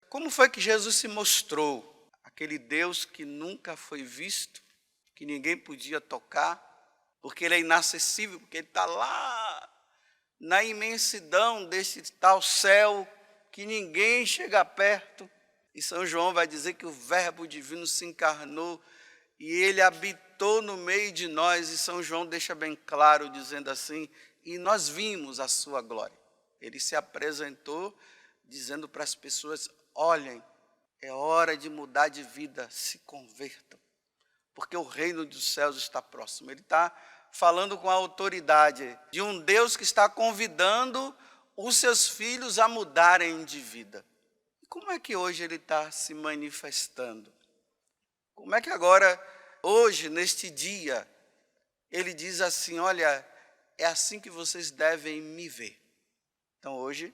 como foi que Jesus se mostrou? Aquele Deus que nunca foi visto, que ninguém podia tocar, porque ele é inacessível, porque ele está lá na imensidão desse tal céu, que ninguém chega perto. E São João vai dizer que o Verbo divino se encarnou e ele habitou no meio de nós. E São João deixa bem claro, dizendo assim, e nós vimos a sua glória. Ele se apresentou dizendo para as pessoas, olhem, é hora de mudar de vida, se convertam, porque o reino dos céus está próximo. Ele está falando com a autoridade de um Deus que está convidando os seus filhos a mudarem de vida. E como é que hoje ele está se manifestando? Como é que agora, hoje, neste dia, ele diz assim, olha, é assim que vocês devem me ver. Então hoje,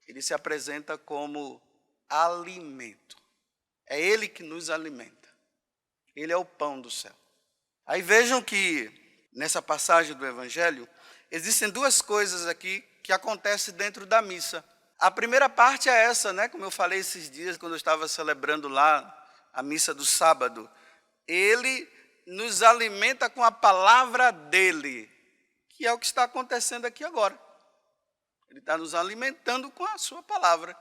ele se apresenta como alimento. É ele que nos alimenta. Ele é o pão do céu. Aí vejam que, nessa passagem do Evangelho, existem duas coisas aqui que acontecem dentro da missa. A primeira parte é essa, né? Como eu falei esses dias, quando eu estava celebrando lá a missa do sábado. Ele nos alimenta com a palavra dele, que é o que está acontecendo aqui agora. Ele está nos alimentando com a sua palavra.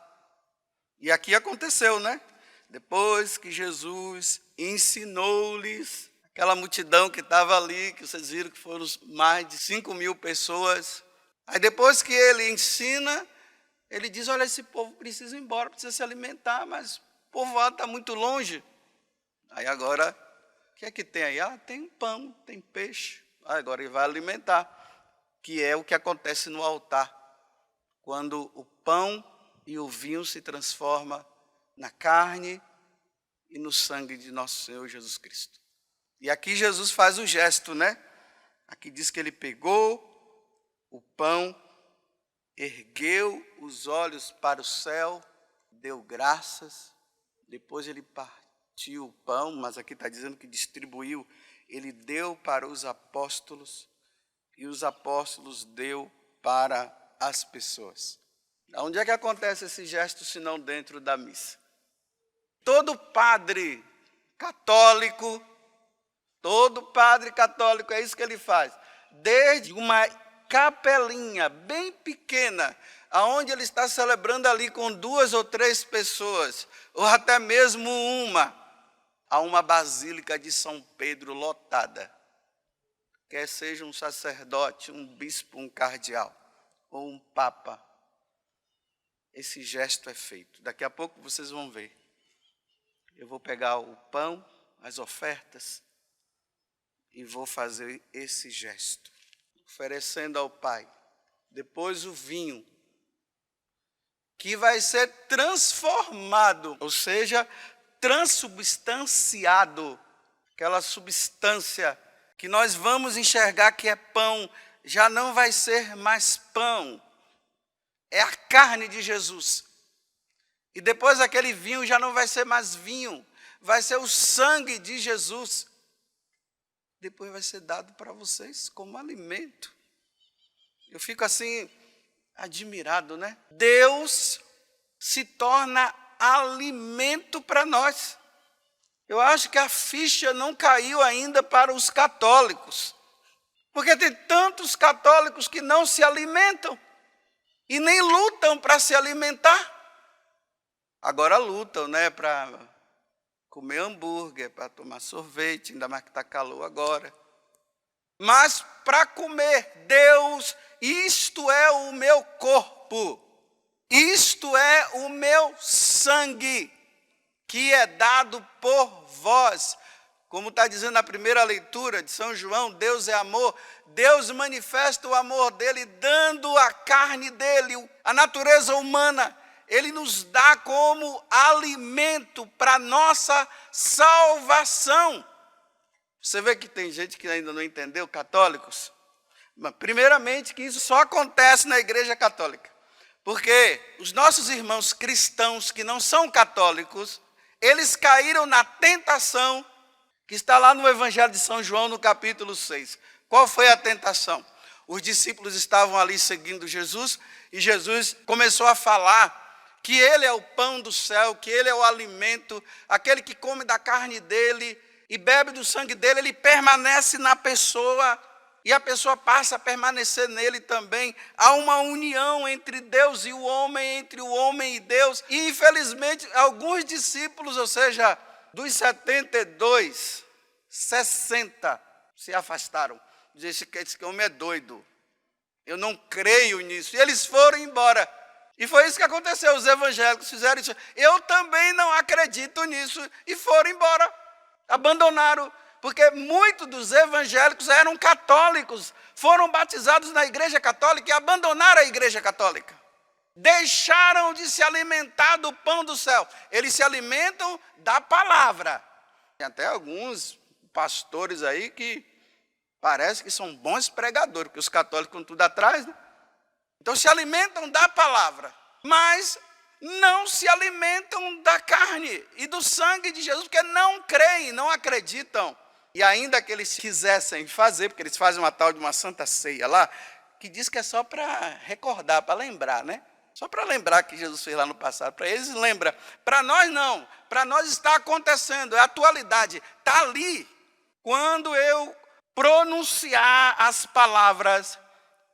E aqui aconteceu, né? Depois que Jesus ensinou-lhes, aquela multidão que estava ali, que vocês viram que foram mais de 5.000 pessoas. Aí depois que ele ensina, ele diz, olha, esse povo precisa ir embora, precisa se alimentar, mas o povoado está muito longe. Aí agora, o que é que tem aí? Ah, tem pão, tem peixe. Agora ele vai alimentar, que é o que acontece no altar. Quando o pão e o vinho se transformam na carne e no sangue de nosso Senhor Jesus Cristo. E aqui Jesus faz o gesto, né? Aqui diz que ele pegou o pão, ergueu os olhos para o céu, deu graças, depois ele partiu o pão, mas aqui está dizendo que distribuiu, ele deu para os apóstolos e os apóstolos deu para as pessoas. Onde é que acontece esse gesto, se não dentro da missa? Todo padre católico, é isso que ele faz. Desde uma capelinha bem pequena, aonde ele está celebrando ali com 2 ou 3 pessoas, ou até mesmo há uma basílica de São Pedro lotada. Quer seja um sacerdote, um bispo, um cardeal, ou um papa. Esse gesto é feito. Daqui a pouco vocês vão ver. Eu vou pegar o pão, as ofertas, e vou fazer esse gesto, oferecendo ao Pai. Depois o vinho, que vai ser transformado, ou seja, transubstanciado. Aquela substância que nós vamos enxergar que é pão, já não vai ser mais pão. É a carne de Jesus. E depois aquele vinho já não vai ser mais vinho, vai ser o sangue de Jesus. Depois vai ser dado para vocês como alimento. Eu fico assim, admirado, né? Deus se torna alimento para nós. Eu acho que a ficha não caiu ainda para os católicos. Porque tem tantos católicos que não se alimentam. E nem lutam para se alimentar. Agora lutam, né? Para comer hambúrguer, para tomar sorvete, ainda mais que está calor agora. Mas para comer, Deus, isto é o meu corpo, isto é o meu sangue, que é dado por vós. Como está dizendo na primeira leitura de São João, Deus é amor. Deus manifesta o amor dele, dando a carne dele, a natureza humana. Ele nos dá como alimento para nossa salvação. Você vê que tem gente que ainda não entendeu, católicos? Primeiramente que isso só acontece na Igreja Católica. Porque os nossos irmãos cristãos que não são católicos, eles caíram na tentação que está lá no Evangelho de São João, no capítulo 6. Qual foi a tentação? Os discípulos estavam ali seguindo Jesus, e Jesus começou a falar que ele é o pão do céu, que ele é o alimento, aquele que come da carne dele e bebe do sangue dele, ele permanece na pessoa e a pessoa passa a permanecer nele também. Há uma união entre Deus e o homem, entre o homem e Deus. E infelizmente alguns discípulos, ou seja, dos 72, 60 se afastaram. Disse que esse homem é doido. Eu não creio nisso. E eles foram embora. E foi isso que aconteceu. Os evangélicos fizeram isso. Eu também não acredito nisso. E foram embora. Abandonaram. Porque muitos dos evangélicos eram católicos. Foram batizados na igreja católica e abandonaram a igreja católica. Deixaram de se alimentar do pão do céu. Eles se alimentam da palavra. Tem até alguns pastores aí que parece que são bons pregadores, porque os católicos estão tudo atrás, né? Então se alimentam da palavra, mas não se alimentam da carne e do sangue de Jesus, porque não creem, não acreditam. E ainda que eles quisessem fazer, porque eles fazem uma tal de uma santa ceia lá, que diz que é só para recordar, para lembrar, né? Só para lembrar que Jesus fez lá no passado. Para eles lembra. Para nós não. Para nós está acontecendo, é atualidade. Está ali. Quando eu pronunciar as palavras,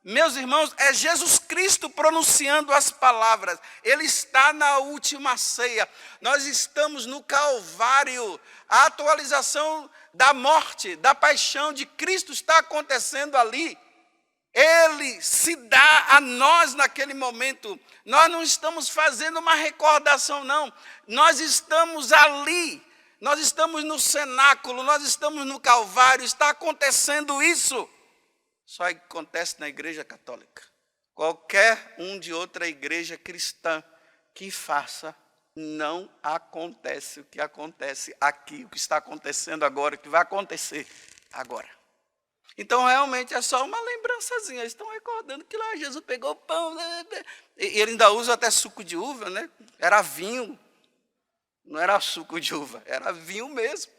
meus irmãos, é Jesus Cristo pronunciando as palavras. Ele está na última ceia. Nós estamos no Calvário. A atualização da morte, da paixão de Cristo está acontecendo ali. Ele se dá a nós naquele momento. Nós não estamos fazendo uma recordação, não. Nós estamos ali. Nós estamos no cenáculo, nós estamos no Calvário, está acontecendo isso. Só que acontece na igreja católica. Qualquer um de outra igreja cristã que faça, não acontece o que acontece aqui, o que está acontecendo agora, o que vai acontecer agora. Então, realmente, é só uma lembrançazinha. Eles estão recordando que lá Jesus pegou o pão. E ele ainda usa até suco de uva, né? Era vinho. Não era suco de uva, era vinho mesmo.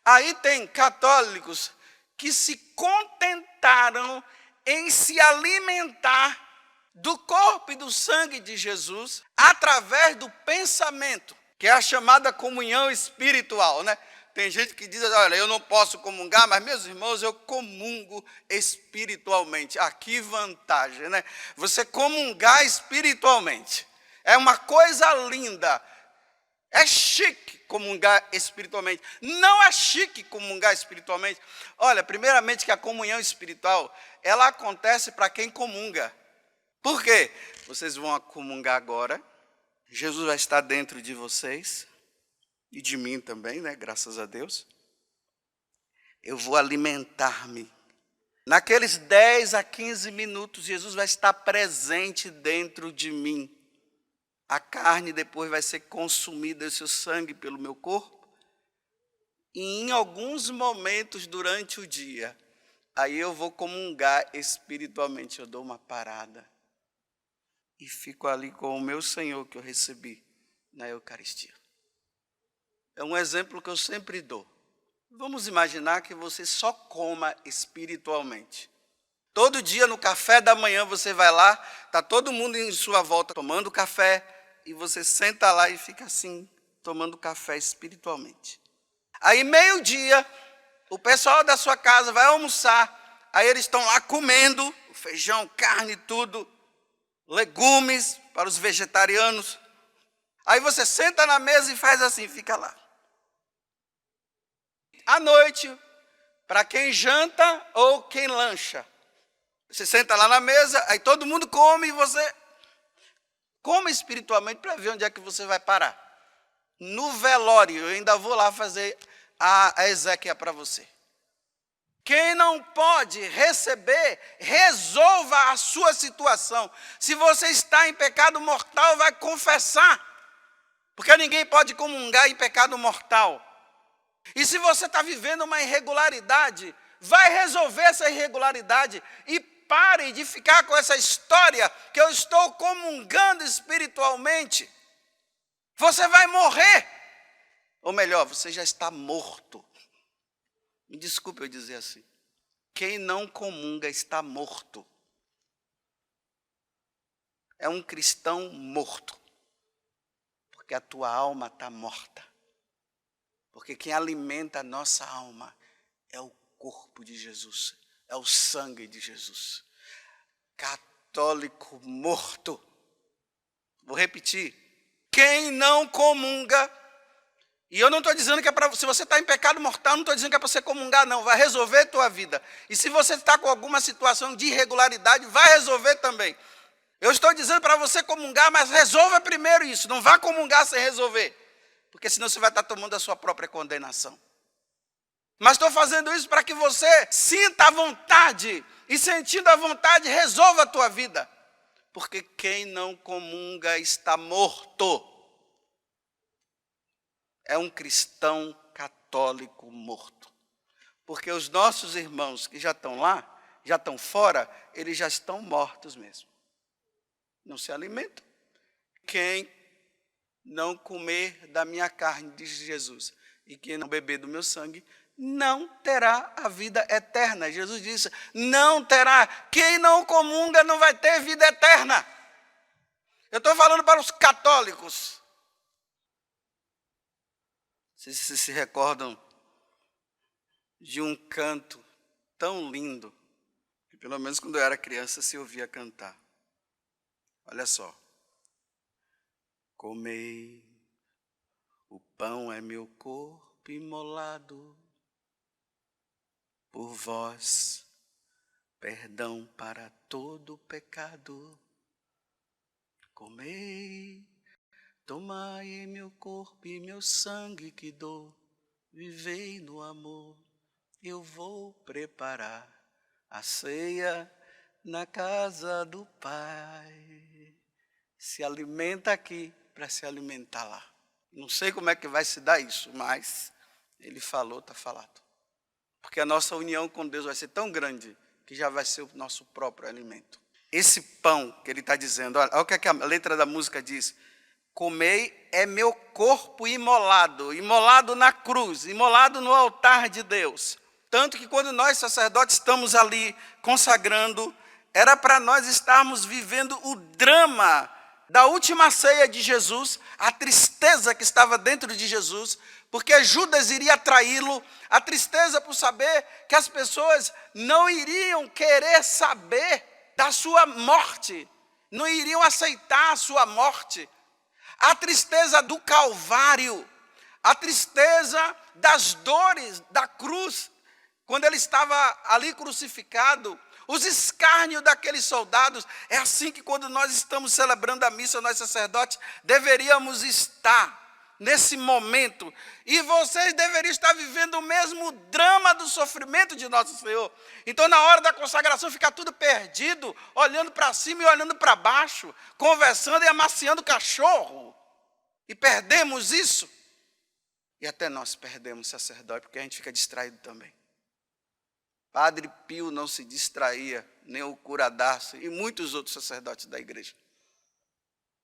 Aí tem católicos que se contentaram em se alimentar do corpo e do sangue de Jesus através do pensamento, que é a chamada comunhão espiritual, né? Tem gente que diz, olha, eu não posso comungar, mas meus irmãos, eu comungo espiritualmente. Ah, que vantagem, né? Você comungar espiritualmente. É uma coisa linda. É chique comungar espiritualmente. Não é chique comungar espiritualmente. Olha, primeiramente que a comunhão espiritual, ela acontece para quem comunga. Por quê? Vocês vão comungar agora. Jesus vai estar dentro de vocês. E de mim também, né? Graças a Deus. Eu vou alimentar-me. Naqueles 10 a 15 minutos, Jesus vai estar presente dentro de mim. A carne depois vai ser consumida, esse sangue pelo meu corpo. E em alguns momentos durante o dia, aí eu vou comungar espiritualmente. Eu dou uma parada. E fico ali com o meu Senhor que eu recebi na Eucaristia. É um exemplo que eu sempre dou. Vamos imaginar que você só coma espiritualmente. Todo dia no café da manhã você vai lá, está todo mundo em sua volta tomando café, e você senta lá e fica assim, tomando café espiritualmente. Aí meio-dia, o pessoal da sua casa vai almoçar, aí eles estão lá comendo, feijão, carne, tudo, legumes para os vegetarianos. Aí você senta na mesa e faz assim, fica lá. À noite, para quem janta ou quem lancha. Você senta lá na mesa, aí todo mundo come e você come espiritualmente para ver onde é que você vai parar. No velório, eu ainda vou lá fazer a exéquia para você. Quem não pode receber, resolva a sua situação. Se você está em pecado mortal, vai confessar. Porque ninguém pode comungar em pecado mortal. E se você está vivendo uma irregularidade, vai resolver essa irregularidade e pare de ficar com essa história que eu estou comungando espiritualmente. Você vai morrer. Ou melhor, você já está morto. Me desculpe eu dizer assim. Quem não comunga está morto. é um cristão morto. Porque a tua alma está morta. Porque quem alimenta a nossa alma é o corpo de Jesus, é o sangue de Jesus. Católico morto. Vou repetir. Quem não comunga, e eu não estou dizendo que é para, se você está em pecado mortal, não estou dizendo que é para você comungar, não. Vai resolver a tua vida. E se você está com alguma situação de irregularidade, vai resolver também. Eu estou dizendo para você comungar, mas resolva primeiro isso. Não vá comungar sem resolver. Porque senão você vai estar tomando a sua própria condenação. Mas estou fazendo isso para que você sinta a vontade. E sentindo a vontade, resolva a tua vida. Porque quem não comunga está morto. É um cristão católico morto. Porque os nossos irmãos que já estão lá, já estão fora, eles já estão mortos mesmo. Não se alimentam. Quem não comer da minha carne, diz Jesus, e quem não beber do meu sangue, não terá a vida eterna. Jesus disse, não terá. Quem não comunga não vai ter vida eterna. Eu estou falando para os católicos. Vocês se recordam de um canto tão lindo, que pelo menos quando eu era criança se ouvia cantar. Olha só. Comei, o pão é meu corpo imolado, por vós, perdão para todo pecado. Comei, tomai em meu corpo e meu sangue que dou, vivei no amor. Eu vou preparar a ceia na casa do Pai. Se alimenta aqui para se alimentar lá. Não sei como é que vai se dar isso, mas ele falou, está falado. Porque a nossa união com Deus vai ser tão grande que já vai ser o nosso próprio alimento. Esse pão que ele está dizendo, olha o que a letra da música diz. Comei é meu corpo imolado, imolado na cruz, imolado no altar de Deus. Tanto que quando nós sacerdotes estamos ali consagrando, era para nós estarmos vivendo o drama da última ceia de Jesus, a tristeza que estava dentro de Jesus, porque Judas iria traí-lo, a tristeza por saber que as pessoas não iriam querer saber da sua morte, não iriam aceitar a sua morte, a tristeza do Calvário, a tristeza das dores da cruz, quando ele estava ali crucificado, os escárnios daqueles soldados. É assim que quando nós estamos celebrando a missa, nós sacerdotes deveríamos estar nesse momento. E vocês deveriam estar vivendo o mesmo drama do sofrimento de nosso Senhor. Então, na hora da consagração, fica tudo perdido, olhando para cima e olhando para baixo, conversando e amaciando cachorro. E perdemos isso. E até nós perdemos sacerdote, porque a gente fica distraído também. Padre Pio não se distraía, nem o cura Darcy e muitos outros sacerdotes da igreja.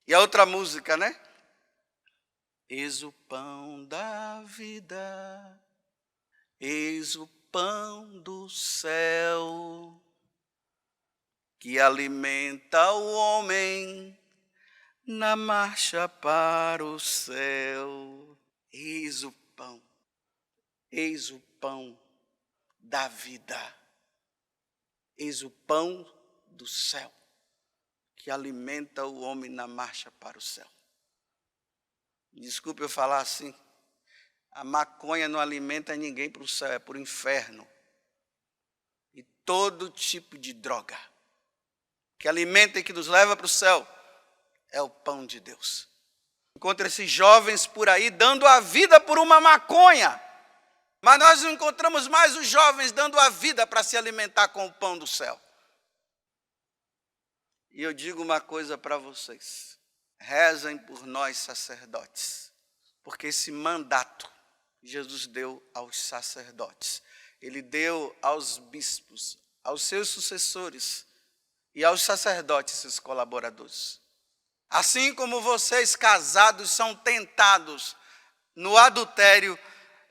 E a outra música, né? Eis o pão da vida, eis o pão do céu, que alimenta o homem na marcha para o céu. Eis o pão da vida. Eis o pão do céu, que alimenta o homem na marcha para o céu. Desculpe eu falar assim, a maconha não alimenta ninguém para o céu, é para o inferno. E todo tipo de droga que alimenta e que nos leva para o céu é o pão de Deus. Encontra esses jovens por aí dando a vida por uma maconha. Mas nós não encontramos mais os jovens dando a vida para se alimentar com o pão do céu. E eu digo uma coisa para vocês. Rezem por nós sacerdotes. Porque esse mandato Jesus deu aos sacerdotes. Ele deu aos bispos, aos seus sucessores e aos sacerdotes, seus colaboradores. Assim como vocês casados são tentados no adultério,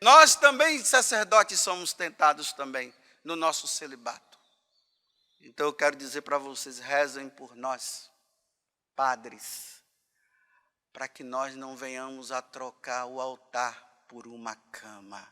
nós também, sacerdotes, somos tentados também no nosso celibato. Então eu quero dizer para vocês, rezem por nós. padres, para que nós não venhamos a trocar o altar por uma cama.